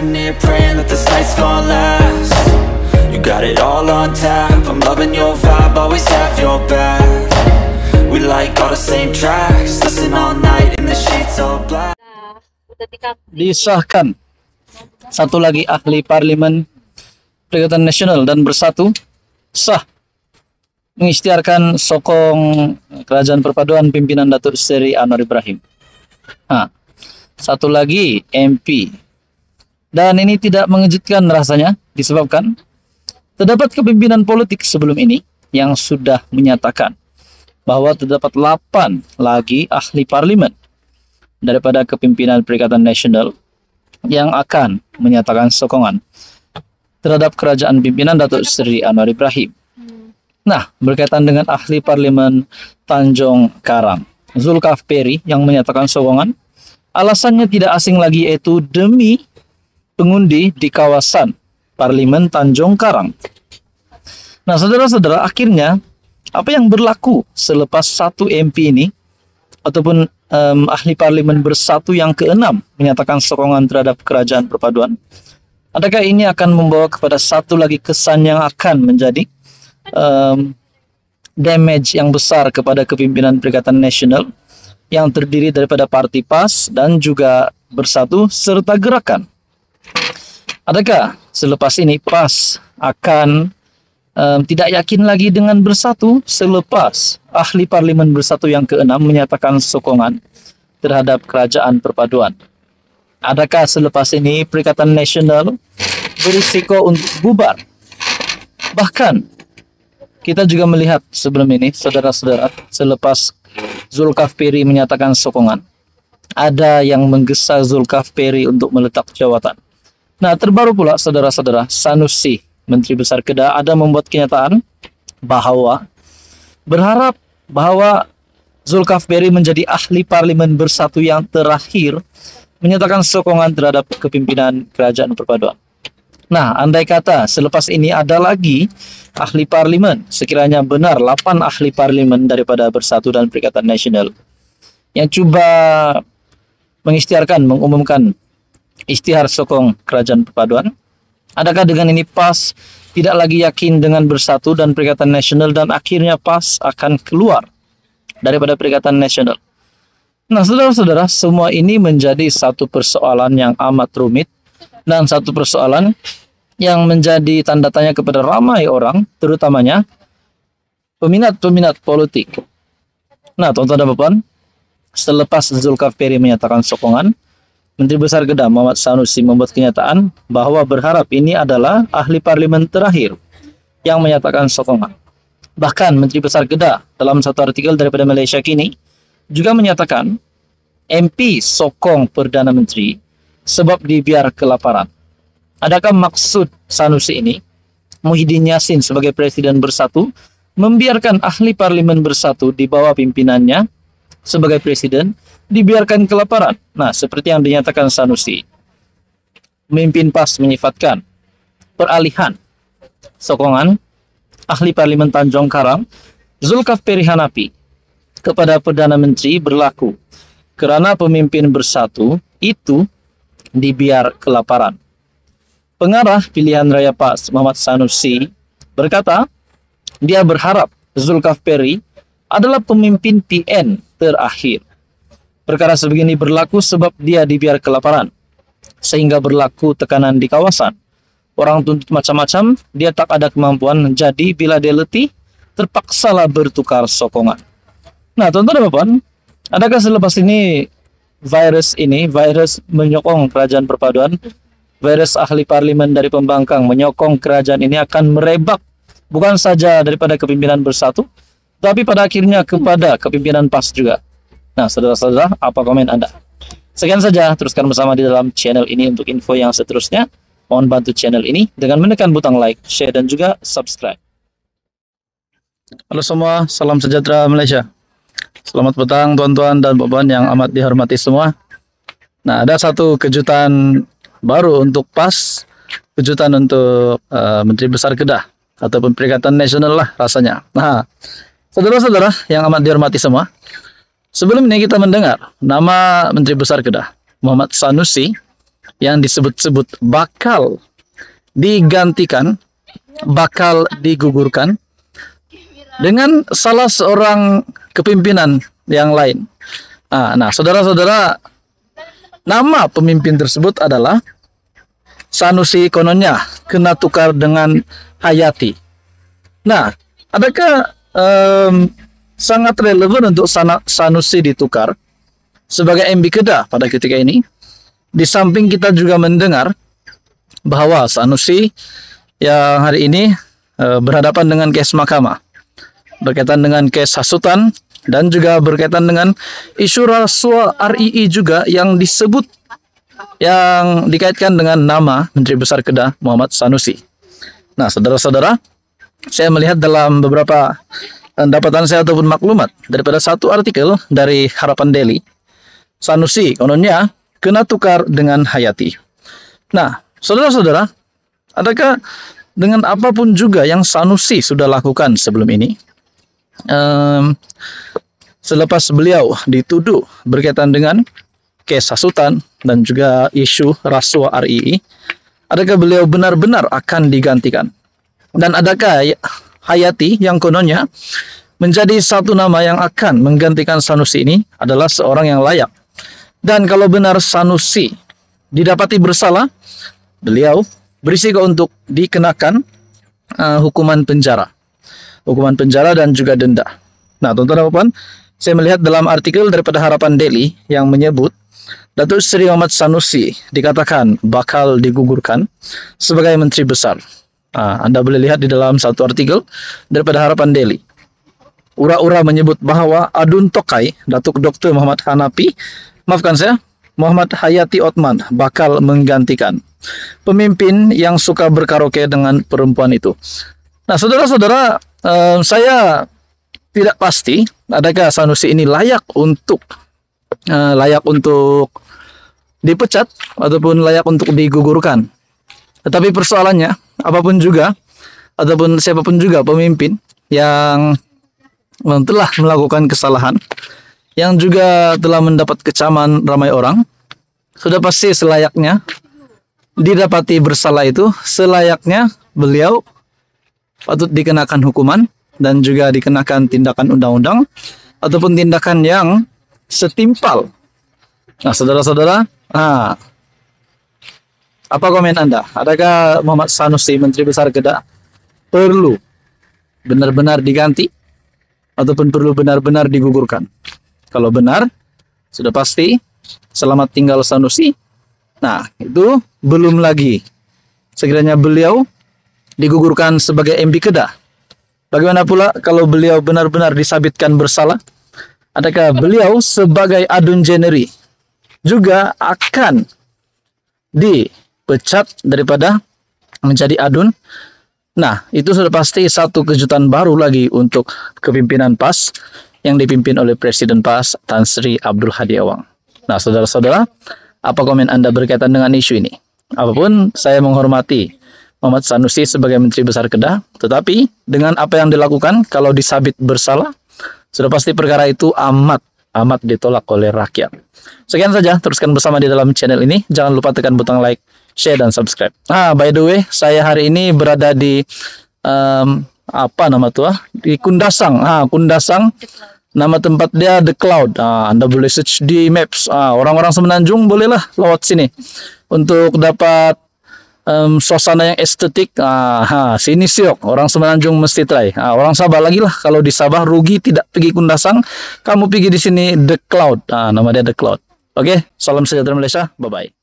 sitting here praying that this night's gonna last. You got it all on tap, I'm loving your vibe, always have your back. We like all the same tracks, listen all night in the sheets all black. Disahkan satu lagi ahli parlimen Perikatan Nasional dan Bersatu sah mengisytiharkan sokong Kerajaan Perpaduan pimpinan Datuk Seri Anwar Ibrahim. Satu lagi MP. Dan ini tidak mengejutkan rasanya disebabkan terdapat kepimpinan politik sebelum ini yang sudah menyatakan bahwa terdapat 8 lagi ahli parlimen daripada kepimpinan Perikatan Nasional yang akan menyatakan sokongan terhadap kerajaan pimpinan Datuk Seri Anwar Ibrahim. Nah, berkaitan dengan ahli parlimen Tanjung Karang, Zulkifli yang menyatakan sokongan, alasannya tidak asing lagi, yaitu demi pengundi di kawasan parlimen Tanjung Karang. Nah, saudara-saudara, akhirnya apa yang berlaku selepas satu MP ini ataupun ahli parlimen Bersatu yang ke-6 menyatakan sokongan terhadap kerajaan perpaduan, adakah ini akan membawa kepada satu lagi kesan yang akan menjadi damage yang besar kepada kepimpinan Perikatan Nasional yang terdiri daripada Parti PAS dan juga Bersatu serta Gerakan? Adakah selepas ini PAS akan tidak yakin lagi dengan Bersatu selepas ahli parlimen Bersatu yang ke-6 menyatakan sokongan terhadap kerajaan perpaduan? Adakah selepas ini Perikatan Nasional berisiko untuk bubar? Bahkan kita juga melihat sebelum ini, saudara-saudara, selepas Zulkifli menyatakan sokongan, ada yang menggesa Zulkifli untuk meletak jawatan. Nah, terbaru pula, saudara-saudara, Sanusi, Menteri Besar Kedah, ada membuat kenyataan bahwa berharap bahwa Zulkifli menjadi ahli parlimen Bersatu yang terakhir menyatakan sokongan terhadap kepimpinan kerajaan perpaduan. Nah, andai kata selepas ini ada lagi ahli parlimen, sekiranya benar 8 ahli parlimen daripada Bersatu dan Perikatan Nasional yang cuba mengisytiharkan, mengumumkan isytihar sokong kerajaan perpaduan, adakah dengan ini PAS tidak lagi yakin dengan Bersatu dan Perikatan Nasional dan akhirnya PAS akan keluar daripada Perikatan Nasional? Nah, saudara-saudara, semua ini menjadi satu persoalan yang amat rumit dan satu persoalan yang menjadi tanda tanya kepada ramai orang, terutamanya peminat-peminat politik. Nah, tuan-tuan dan puan, selepas Zulkifli menyatakan sokongan, Menteri Besar Kedah Muhammad Sanusi membuat kenyataan bahwa berharap ini adalah ahli parlimen terakhir yang menyatakan sokongan. Bahkan Menteri Besar Kedah dalam satu artikel daripada Malaysia Kini juga menyatakan MP sokong Perdana Menteri sebab dibiar kelaparan. Adakah maksud Sanusi ini, Muhyiddin Yassin sebagai Presiden Bersatu, membiarkan ahli parlimen Bersatu di bawah pimpinannya sebagai Presiden dibiarkan kelaparan? Nah, seperti yang dinyatakan Sanusi, pemimpin PAS menyifatkan peralihan sokongan ahli parlimen Tanjung Karang Zulkifli Hanafi kepada Perdana Menteri berlaku kerana pemimpin Bersatu itu dibiar kelaparan. Pengarah pilihan raya PAS Muhammad Sanusi berkata dia berharap Zulkifli adalah pemimpin PN terakhir. Perkara sebegini berlaku sebab dia dibiar kelaparan, sehingga berlaku tekanan di kawasan. Orang tuntut macam-macam, dia tak ada kemampuan, jadi bila dia letih, terpaksalah bertukar sokongan. Nah, tuan-tuan dan puan, adakah selepas ini virus menyokong kerajaan perpaduan, virus ahli parlimen dari pembangkang menyokong kerajaan ini akan merebak bukan saja daripada kepimpinan Bersatu, tapi pada akhirnya kepada kepimpinan PAS juga? Nah, saudara-saudara, apa komen Anda? Sekian saja, teruskan bersama di dalam channel ini untuk info yang seterusnya. Mohon bantu channel ini dengan menekan butang like, share, dan juga subscribe. Halo semua, salam sejahtera Malaysia. Selamat petang tuan-tuan dan puan yang amat dihormati semua. Nah, ada satu kejutan baru untuk PAS, kejutan untuk Menteri Besar Kedah ataupun Perikatan Nasional lah rasanya. Nah, saudara-saudara yang amat dihormati semua, sebelum ini kita mendengar nama Menteri Besar Kedah Muhammad Sanusi yang disebut-sebut bakal digantikan, bakal digugurkan dengan salah seorang kepimpinan yang lain. Nah, saudara-saudara, nama pemimpin tersebut adalah Sanusi, kononnya kena tukar dengan Hayati. Nah, adakah sangat relevan untuk Sanusi ditukar sebagai MB Kedah pada ketika ini? Di samping kita juga mendengar bahwa Sanusi yang hari ini berhadapan dengan kes mahkamah berkaitan dengan kes hasutan dan juga berkaitan dengan isu rasuah RII juga yang disebut, yang dikaitkan dengan nama Menteri Besar Kedah Muhammad Sanusi. Nah, saudara-saudara, saya melihat dalam beberapa dapatan saya ataupun maklumat daripada satu artikel dari Harapan Daily, Sanusi kononnya kena tukar dengan Hayati. Nah, saudara-saudara, adakah dengan apapun juga yang Sanusi sudah lakukan sebelum ini, selepas beliau dituduh berkaitan dengan kes hasutan dan juga isu rasuah RII, adakah beliau benar-benar akan digantikan? Dan adakah Hayati yang kononnya menjadi satu nama yang akan menggantikan Sanusi ini adalah seorang yang layak? Dan kalau benar Sanusi didapati bersalah, beliau berisiko untuk dikenakan hukuman penjara dan juga denda. Nah, teman-teman, saya melihat dalam artikel daripada Harapan Daily yang menyebut Datuk Seri Muhammad Sanusi dikatakan bakal digugurkan sebagai Menteri Besar. Anda boleh lihat di dalam satu artikel daripada Harapan Daily. Ura-ura menyebut bahwa Adun Tokai, Datuk Dr. Muhammad Muhammad Hayati Othman bakal menggantikan pemimpin yang suka berkaraoke dengan perempuan itu. Nah, saudara-saudara, saya tidak pasti adakah Sanusi ini layak untuk dipecat ataupun layak untuk digugurkan. Tetapi persoalannya, apapun juga ataupun siapapun juga pemimpin yang telah melakukan kesalahan, yang juga telah mendapat kecaman ramai orang, sudah pasti selayaknya didapati bersalah itu, selayaknya beliau patut dikenakan hukuman dan juga dikenakan tindakan undang-undang ataupun tindakan yang setimpal. Nah, saudara-saudara, apa komen Anda? Adakah Muhammad Sanusi, Menteri Besar Kedah, perlu benar-benar diganti ataupun perlu benar-benar digugurkan? Kalau benar, sudah pasti selamat tinggal Sanusi. Nah, itu belum lagi sekiranya beliau digugurkan sebagai MB Kedah. Bagaimana pula kalau beliau benar-benar disabitkan bersalah? Adakah beliau sebagai Adun Jeneri juga akan dipecat daripada menjadi Adun? Nah, itu sudah pasti satu kejutan baru lagi untuk kepimpinan PAS yang dipimpin oleh Presiden PAS Tan Sri Abdul Hadi Awang. Nah, saudara-saudara, apa komen Anda berkaitan dengan isu ini? Apapun, saya menghormati Muhammad Sanusi sebagai Menteri Besar Kedah, tetapi dengan apa yang dilakukan, kalau disabit bersalah, sudah pasti perkara itu amat ditolak oleh rakyat. Sekian saja, teruskan bersama di dalam channel ini. Jangan lupa tekan butang like, share, dan subscribe. By the way, saya hari ini berada di di Kundasang. Kundasang, nama tempat dia The Cloud. Anda boleh search di Maps. Orang-orang Semenanjung bolehlah lewat sini untuk dapat suasana yang estetik. Sini siok, orang Semenanjung mesti try. Orang Sabah lagi lah, kalau di Sabah rugi tidak pergi Kundasang, kamu pergi di sini The Cloud. Nama dia The Cloud. Oke, salam sejahtera Malaysia. Bye bye.